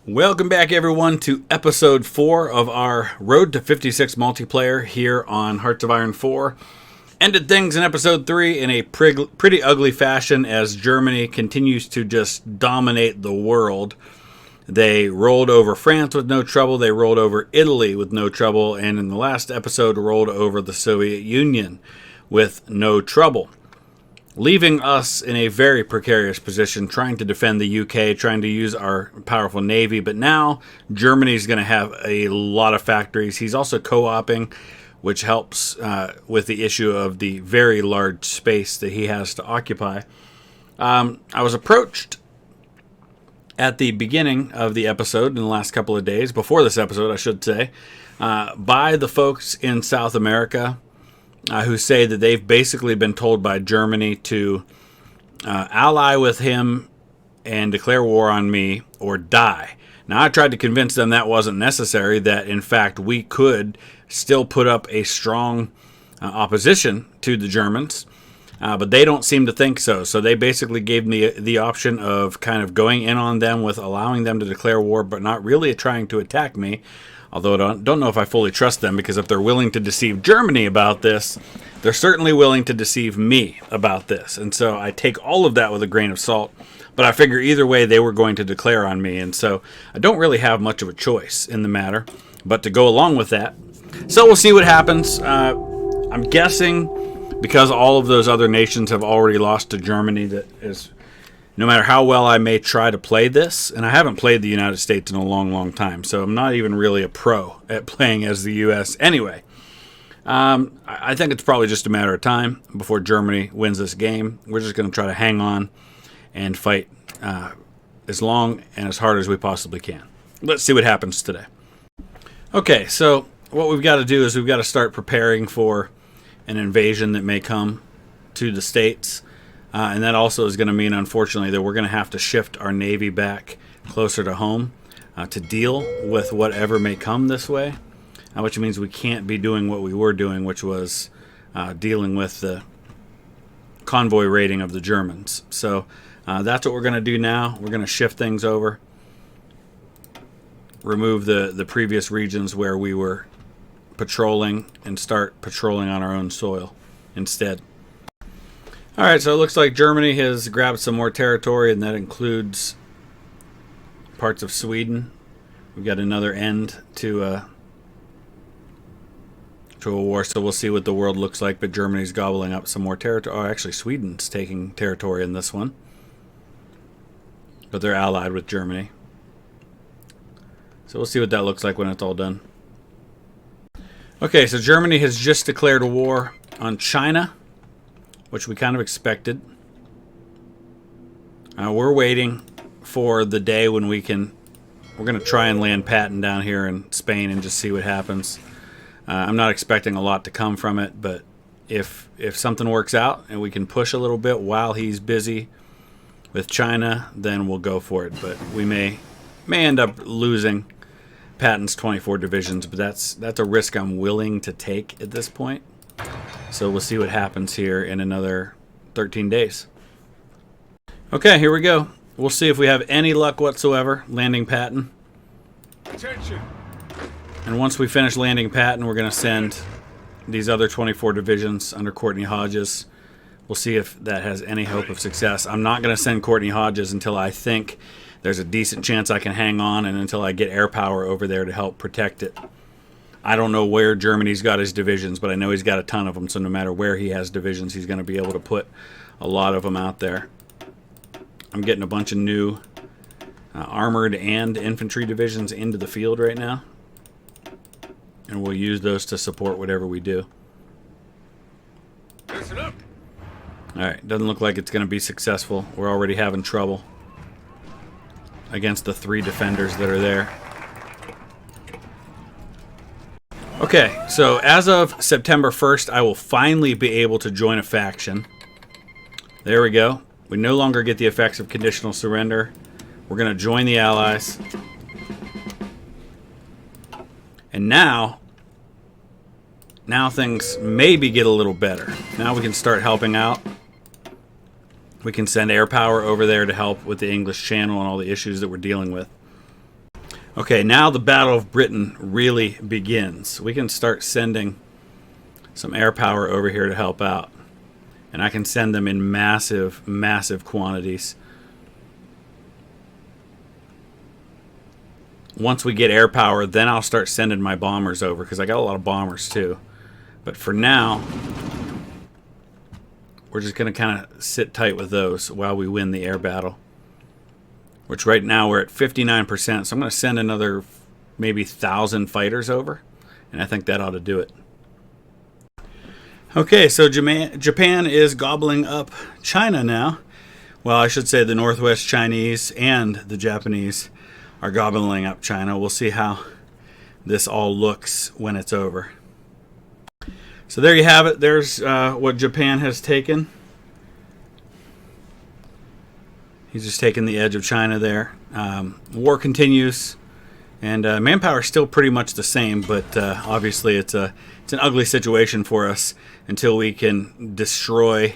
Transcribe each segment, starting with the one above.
Welcome back, everyone, to episode 4 of our Road to 56 multiplayer here on Hearts of Iron 4. Ended things in episode 3 in a pretty ugly fashion as Germany continues to just dominate the world. They rolled over France with no trouble, they rolled over Italy with no trouble, and in the last episode rolled over the Soviet Union with no trouble, leaving us in a very precarious position trying to defend the UK, trying to use our powerful navy. But now Germany's going to have a lot of factories. He's also co-oping, which helps with the issue of the very large space that he has to occupy. I was approached at the beginning of the episode, in the last couple of days, before this episode I should say, by the folks in South America, who say that they've basically been told by Germany to ally with him and declare war on me or die. Now, I tried to convince them that wasn't necessary, that in fact we could still put up a strong opposition to the Germans, but they don't seem to think so. So they basically gave me the option of kind of going in on them with allowing them to declare war, but not really trying to attack me. Although I don't know if I fully trust them, because if they're willing to deceive Germany about this, they're certainly willing to deceive me about this. And so I take all of that with a grain of salt. But I figure either way they were going to declare on me. And so I don't really have much of a choice in the matter but to go along with that. So we'll see what happens. I'm guessing because all of those other nations have already lost to Germany, that is, no matter how well I may try to play this, and I haven't played the United States in a long, long time, so I'm not even really a pro at playing as the U.S. anyway. I think it's probably just a matter of time before Germany wins this game. We're just going to try to hang on and fight as long and as hard as we possibly can. Let's see what happens today. Okay, so what we've got to do is we've got to start preparing for an invasion that may come to the States. And that also is going to mean, unfortunately, that we're going to have to shift our Navy back closer to home to deal with whatever may come this way, which means we can't be doing what we were doing, which was dealing with the convoy raiding of the Germans. So that's what we're going to do now. We're going to shift things over, remove the previous regions where we were patrolling, and start patrolling on our own soil instead. Alright, so it looks like Germany has grabbed some more territory, and that includes parts of Sweden. We've got another end to a war, so we'll see what the world looks like, but Germany's gobbling up some more territory. Oh, actually, Sweden's taking territory in this one. But they're allied with Germany. So we'll see what that looks like when it's all done. Okay, so Germany has just declared a war on China, which we kind of expected. We're waiting for the day when we're going to try and land Patton down here in Spain and just see what happens. I'm not expecting a lot to come from it, but if something works out and we can push a little bit while he's busy with China, then we'll go for it. But we may end up losing Patton's 24 divisions, but that's a risk I'm willing to take at this point. So we'll see what happens here in another 13 days. Okay, here we go. We'll see if we have any luck whatsoever landing Patton. Attention. And once we finish landing Patton, we're going to send these other 24 divisions under Courtney Hodges. We'll see if that has any hope of success. I'm not going to send Courtney Hodges until I think there's a decent chance I can hang on, and until I get air power over there to help protect it. I don't know where Germany's got his divisions, but I know he's got a ton of them, so no matter where he has divisions, he's going to be able to put a lot of them out there. I'm getting a bunch of new armored and infantry divisions into the field right now, and we'll use those to support whatever we do. Listen up. Alright, doesn't look like it's going to be successful. We're already having trouble against the 3 defenders that are there. Okay, so as of September 1st, I will finally be able to join a faction. There we go. We no longer get the effects of conditional surrender. We're going to join the Allies. And now things maybe get a little better. Now we can start helping out. We can send air power over there to help with the English Channel and all the issues that we're dealing with. Okay, now the Battle of Britain really begins. We can start sending some air power over here to help out. And I can send them in massive, massive quantities. Once we get air power, then I'll start sending my bombers over, because I got a lot of bombers too. But for now, we're just going to kind of sit tight with those while we win the air battle. Which right now we're at 59%, so I'm going to send another maybe 1,000 fighters over, and I think that ought to do it. Okay, so Japan is gobbling up China now. Well, I should say the Northwest Chinese and the Japanese are gobbling up China. We'll see how this all looks when it's over. So there you have it. There's what Japan has taken. He's just taking the edge of China there. War continues, and manpower is still pretty much the same, but obviously it's an ugly situation for us until we can destroy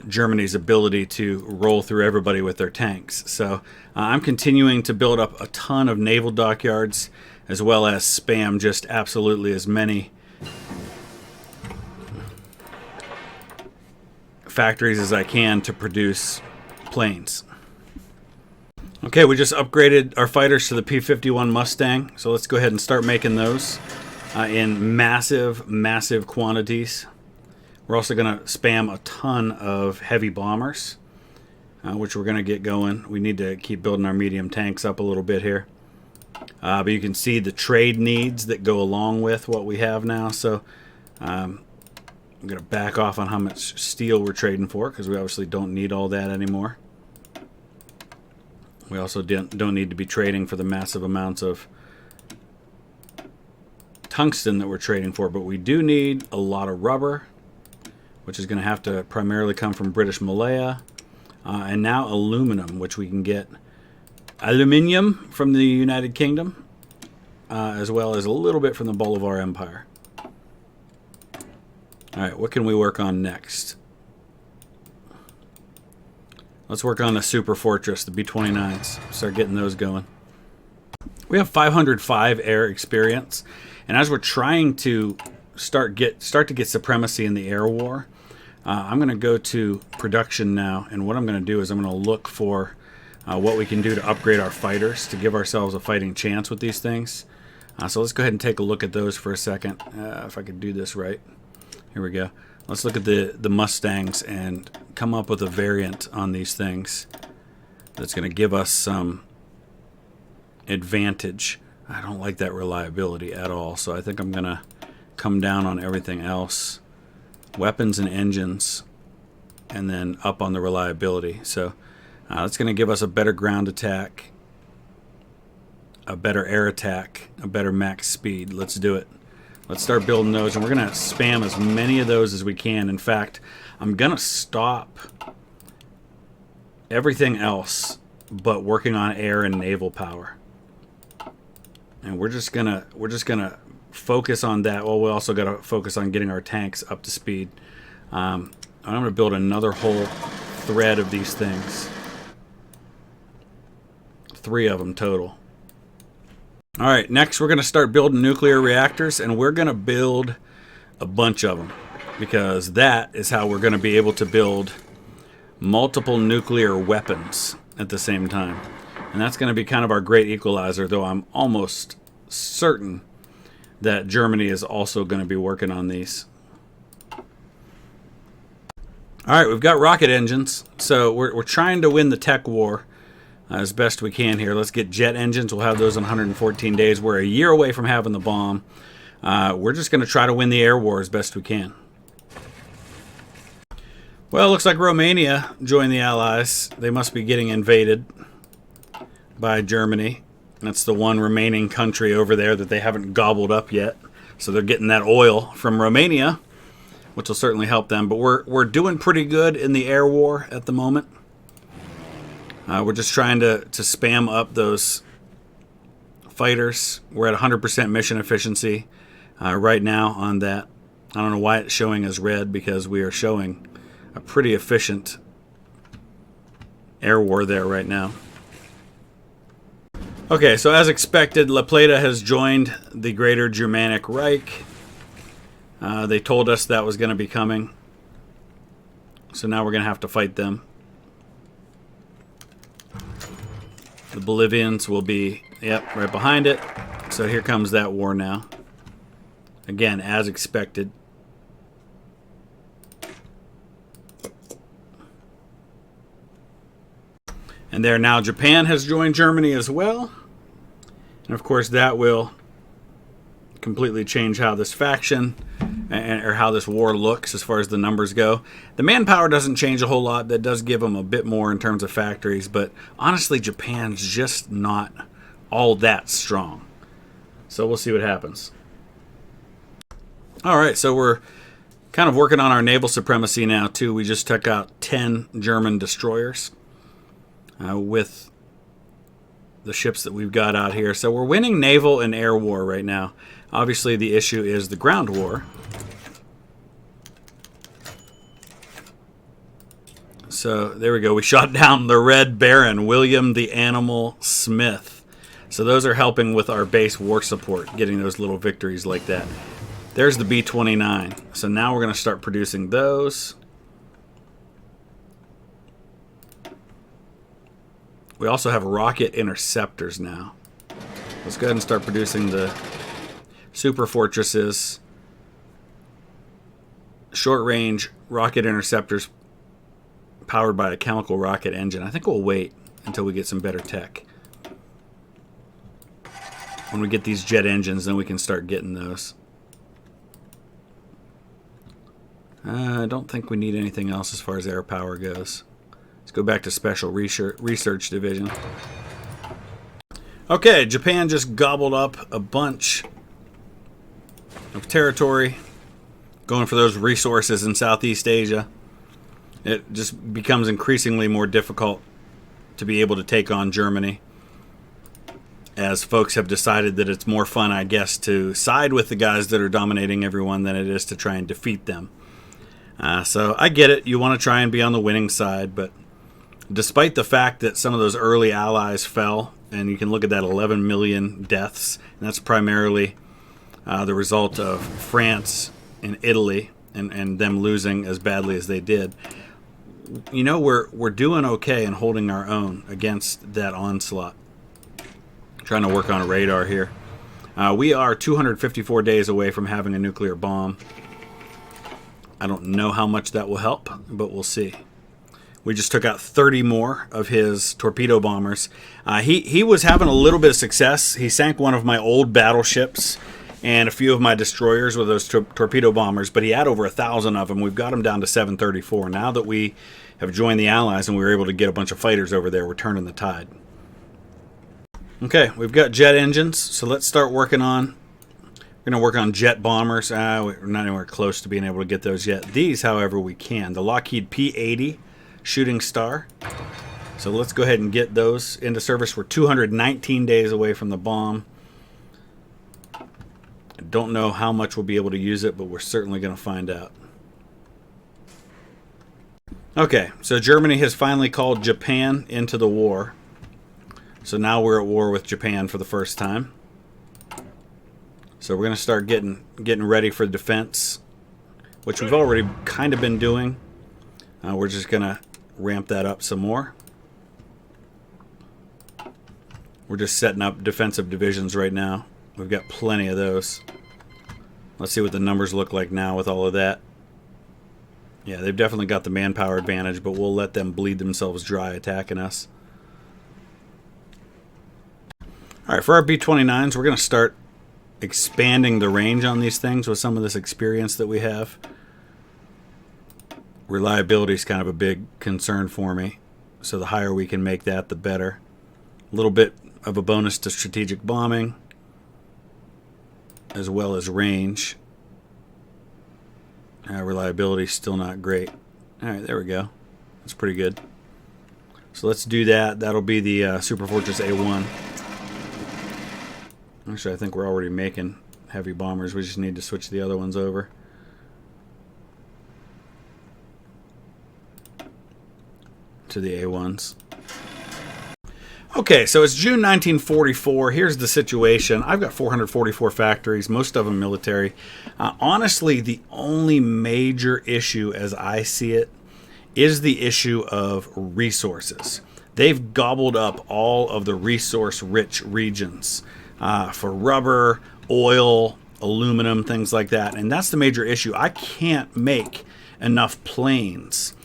Germany's ability to roll through everybody with their tanks. So I'm continuing to build up a ton of naval dockyards, as well as spam just absolutely as many factories as I can to produce planes. Okay, we just upgraded our fighters to the P-51 Mustang, so let's go ahead and start making those in massive, massive quantities. We're also going to spam a ton of heavy bombers, which we're going to get going. We need to keep building our medium tanks up a little bit here. But you can see the trade needs that go along with what we have now, so I'm going to back off on how much steel we're trading for, because we obviously don't need all that anymore. We also don't need to be trading for the massive amounts of tungsten that we're trading for, but we do need a lot of rubber, which is going to have to primarily come from British Malaya, and now aluminum, which we can get aluminium from the United Kingdom, as well as a little bit from the Bolivar Empire. Alright, what can we work on next? Let's work on the Super Fortress, the B-29s. Start getting those going. We have 505 air experience, and as we're trying to start to get supremacy in the air war, I'm going to go to production now, and what I'm going to do is I'm going to look for what we can do to upgrade our fighters to give ourselves a fighting chance with these things. So let's go ahead and take a look at those for a second, if I could do this right. Here we go. Let's look at the Mustangs and come up with a variant on these things that's going to give us some advantage. I don't like that reliability at all, so I think I'm going to come down on everything else. Weapons and engines, and then up on the reliability. So that's going to give us a better ground attack, a better air attack, a better max speed. Let's do it. Let's start building those, and we're going to spam as many of those as we can. In fact, I'm going to stop everything else but working on air and naval power. And we're just gonna focus on that. Well, we also got to focus on getting our tanks up to speed. I'm going to build another whole thread of these things. 3 of them total. Alright, next we're going to start building nuclear reactors, and we're going to build a bunch of them, because that is how we're going to be able to build multiple nuclear weapons at the same time. And that's going to be kind of our great equalizer, though I'm almost certain that Germany is also going to be working on these. Alright, we've got rocket engines, so we're trying to win the tech war as best we can here. Let's get jet engines. We'll have those in 114 days. We're a year away from having the bomb. We're just going to try to win the air war as best we can. Well, it looks like Romania joined the Allies. They must be getting invaded by Germany. That's the one remaining country over there that they haven't gobbled up yet. So they're getting that oil from Romania, which will certainly help them. But we're doing pretty good in the air war at the moment. We're just trying to spam up those fighters. We're at 100% mission efficiency right now on that. I don't know why it's showing as red, because we are showing a pretty efficient air war there right now. Okay, so as expected, La Plata has joined the Greater Germanic Reich. They told us that was going to be coming. So now we're going to have to fight them. The Bolivians will be, yep, right behind it. So here comes that war now. Again, as expected. And there now Japan has joined Germany as well. And of course that will completely change how this faction or how this war looks as far as the numbers go. The manpower doesn't change a whole lot. That does give them a bit more in terms of factories. But honestly, Japan's just not all that strong. So we'll see what happens. All right, so we're kind of working on our naval supremacy now too. We just took out 10 German destroyers. With the ships that we've got out here. So we're winning naval and air war right now. Obviously the issue is the ground war. So there we go. We shot down the Red Baron, William the Animal Smith. So those are helping with our base war support, getting those little victories like that. There's the B-29. So now we're going to start producing those. We also have rocket interceptors now. Let's go ahead and start producing the super fortresses. Short-range rocket interceptors powered by a chemical rocket engine. I think we'll wait until we get some better tech. When we get these jet engines, then we can start getting those. I don't think we need anything else as far as air power goes. Let's go back to Special Research Division. Okay, Japan just gobbled up a bunch of territory, going for those resources in Southeast Asia. It just becomes increasingly more difficult to be able to take on Germany, as folks have decided that it's more fun, I guess, to side with the guys that are dominating everyone than it is to try and defeat them. So I get it. You want to try and be on the winning side, but despite the fact that some of those early allies fell, and you can look at that 11 million deaths, and that's primarily the result of France and Italy and them losing as badly as they did. You know, we're doing okay and holding our own against that onslaught. Trying to work on a radar here. We are 254 days away from having a nuclear bomb. I don't know how much that will help, but we'll see. We just took out 30 more of his torpedo bombers. He was having a little bit of success. He sank one of my old battleships and a few of my destroyers with those torpedo bombers, but he had over 1,000 of them. We've got him down to 734. Now that we have joined the Allies and we were able to get a bunch of fighters over there, we're turning the tide. Okay, we've got jet engines, so let's start working on... We're going to work on jet bombers. We're not anywhere close to being able to get those yet. These, however, we can. The Lockheed P-80 Shooting Star. So let's go ahead and get those into service. We're 219 days away from the bomb. I don't know how much we'll be able to use it, but we're certainly going to find out. Okay, so Germany has finally called Japan into the war. So now we're at war with Japan for the first time. So we're going to start getting ready for defense, which we've already kind of been doing. We're just going to ramp that up some more. We're just setting up defensive divisions right now. We've got plenty of those. Let's see what the numbers look like now with all of that. Yeah, they've definitely got the manpower advantage, but we'll let them bleed themselves dry attacking us. All right, for our B-29s, we're going to start expanding the range on these things with some of this experience that we have. Reliability is kind of a big concern for me, so the higher we can make that, the better. A little bit of a bonus to strategic bombing, as well as range. Reliability is still not great. All right, there we go. That's pretty good. So let's do that. That'll be the Super Fortress A1. Actually, I think we're already making heavy bombers. We just need to switch the other ones over. To the A1s. Okay, so it's June 1944. Here's the situation. I've got 444 factories, most of them military. Honestly, the only major issue as I see it is the issue of resources. They've gobbled up all of the resource-rich regions for rubber, oil, aluminum, things like that. And that's the major issue. I can't make enough planes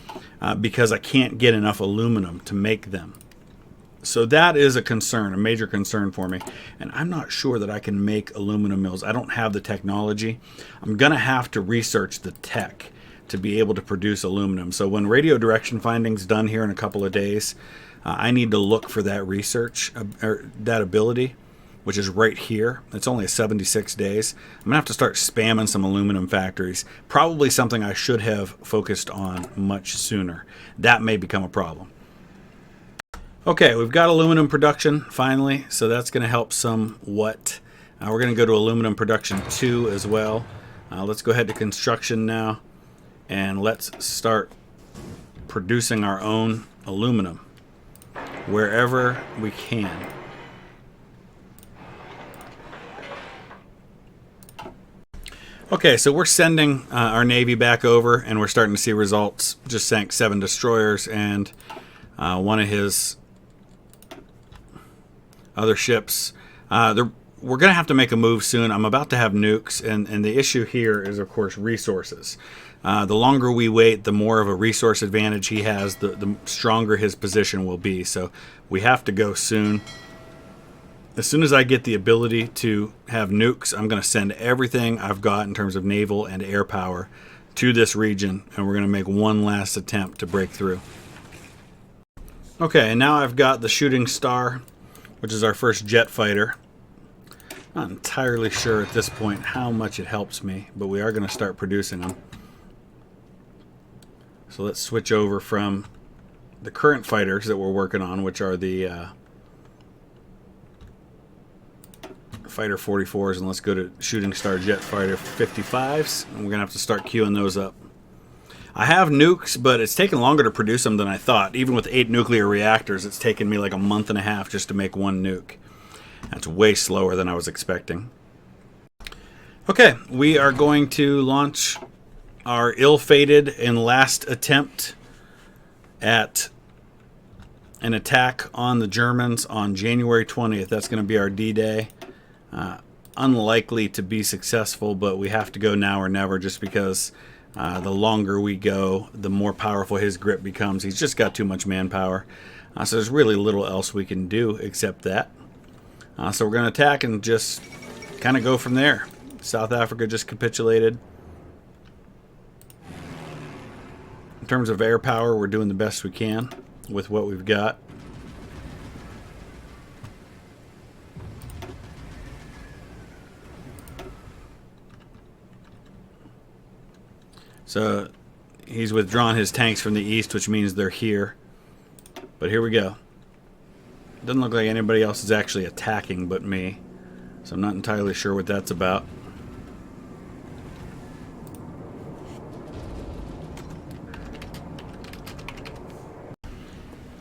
because I can't get enough aluminum to make them. So that is a concern, a major concern for me. And I'm not sure that I can make aluminum mills. I don't have the technology. I'm going to have to research the tech to be able to produce aluminum. So when radio direction finding's done here in a couple of days, I need to look for that research, or that ability, which is right here. It's only 76 days. I'm going to have to start spamming some aluminum factories. Probably something I should have focused on much sooner. That may become a problem. Okay, we've got aluminum production finally, so that's going to help somewhat. We're going to go to aluminum production 2 as well. Let's go ahead to construction now, and let's start producing our own aluminum wherever we can. Okay, so we're sending our Navy back over, and we're starting to see results. Just sank 7 destroyers, and one of his other ships. We're going to have to make a move soon. I'm about to have nukes, and the issue here is, of course, resources. The longer we wait, the more of a resource advantage he has, the stronger his position will be. So we have to go soon. As soon as I get the ability to have nukes, I'm going to send everything I've got in terms of naval and air power to this region, and we're going to make one last attempt to break through. Okay, and now I've got the Shooting Star, which is our first jet fighter. Not entirely sure at this point how much it helps me, but we are going to start producing them. So let's switch over from the current fighters that we're working on, which are the Fighter 44s, and let's go to Shooting Star Jet Fighter 55s, and we're going to have to start queuing those up. I have nukes, but it's taken longer to produce them than I thought. Even with 8 nuclear reactors, it's taken me like a month and a half just to make one nuke. That's way slower than I was expecting. Okay, we are going to launch our ill-fated and last attempt at an attack on the Germans on January 20th. That's going to be our D-Day. Unlikely to be successful, but we have to go now or never, just because the longer we go, the more powerful his grip becomes. He's just got too much manpower. So there's really little else we can do except that. So we're going to attack and just kind of go from there. South Africa just capitulated. In terms of air power, we're doing the best we can with what we've got. So he's withdrawn his tanks from the east, which means they're here. But here we go. Doesn't look like anybody else is actually attacking but me. So I'm not entirely sure what that's about.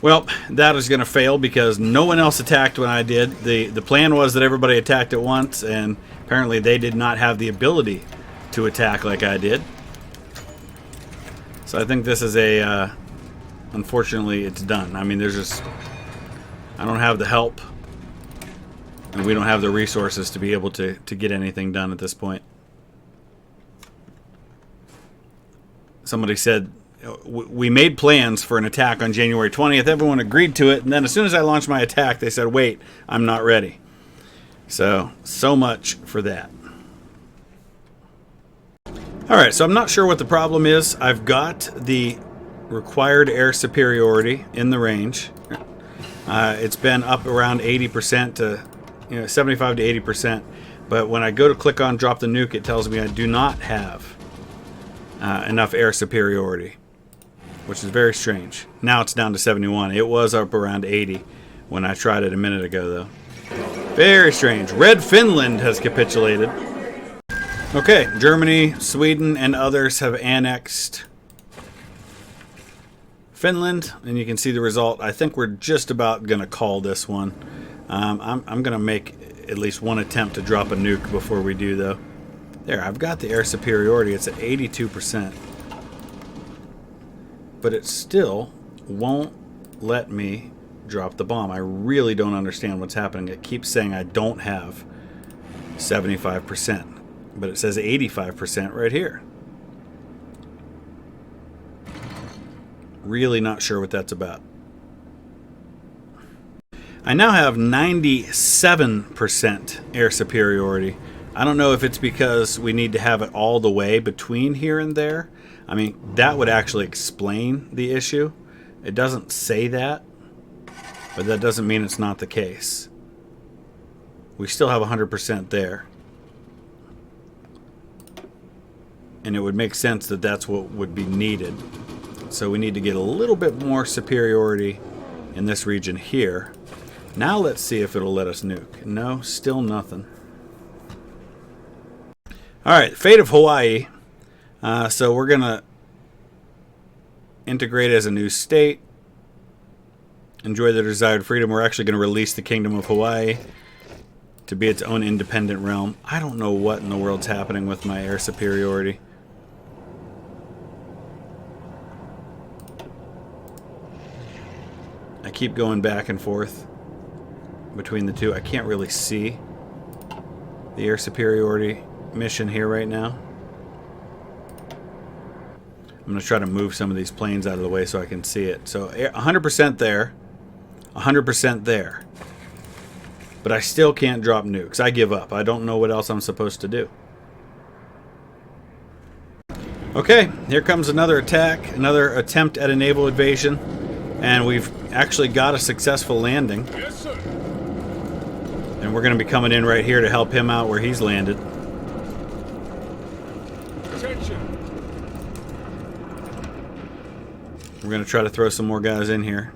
Well, that is going to fail because no one else attacked when I did. The plan was that everybody attacked at once, and apparently they did not have the ability to attack like I did. So I think this is a, unfortunately, it's done. I mean, there's just, I don't have the help, and we don't have the resources to be able to get anything done at this point. Somebody said, we made plans for an attack on January 20th. Everyone agreed to it, and then as soon as I launched my attack, they said, wait, I'm not ready. So much for that. Alright, so I'm not sure what the problem is. I've got the required air superiority in the range. It's been up around 80% to 75 to 80%. But when I go to click on drop the nuke, it tells me I do not have enough air superiority, which is very strange. Now it's down to 71. It was up around 80 when I tried it a minute ago, though. Very strange. Red Finland has capitulated. Okay, Germany, Sweden, and others have annexed Finland, and you can see the result. I think we're just about going to call this one. I'm going to make at least one attempt to drop a nuke before we do, though. There, I've got the air superiority. It's at 82%. But it still won't let me drop the bomb. I really don't understand what's happening. It keeps saying I don't have 75%, but it says 85% right here. Really not sure what that's about. I now have 97% air superiority. I don't know if it's because we need to have it all the way between here and there. I mean, that would actually explain the issue. It doesn't say that, but that doesn't mean it's not the case. We still have 100% there. And it would make sense that that's what would be needed. So we need to get a little bit more superiority in this region here. Now let's see if it'll let us nuke. No, still nothing. Alright, fate of Hawaii. So we're going to integrate as a new state. Enjoy the desired freedom. We're actually going to release the Kingdom of Hawaii to be its own independent realm. I don't know what in the world's happening with my air superiority. I keep going back and forth between the two. I can't really see the air superiority mission here right now. I'm going to try to move some of these planes out of the way so I can see it. So 100% there, 100% there. But I still can't drop nukes. I give up. I don't know what else I'm supposed to do. Okay, here comes another attack, another attempt at a naval invasion. And we've actually got a successful landing. Yes, sir. And we're going to be coming in right here to help him out where he's landed. Attention. We're going to try to throw some more guys in here.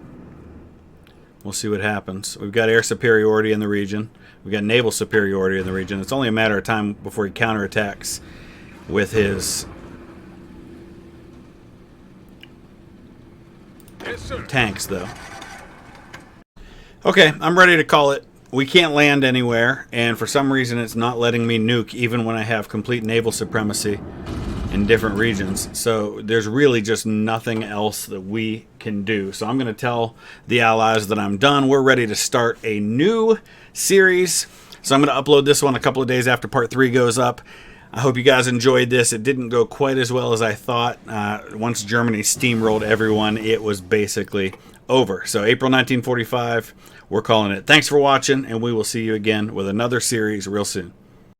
We'll see what happens. We've got air superiority in the region. We've got naval superiority in the region. It's only a matter of time before he counterattacks with his tanks, though. Okay, I'm ready to call it. We can't land anywhere, and for some reason it's not letting me nuke even when I have complete naval supremacy in different regions. So there's really just nothing else that we can do. So I'm going to tell the allies that I'm done. We're ready to start a new series. So I'm going to upload this one a couple of days after part 3 goes up. I hope you guys enjoyed this. It didn't go quite as well as I thought. Once Germany steamrolled everyone, it was basically over. So April 1945, we're calling it. Thanks for watching, and we will see you again with another series real soon.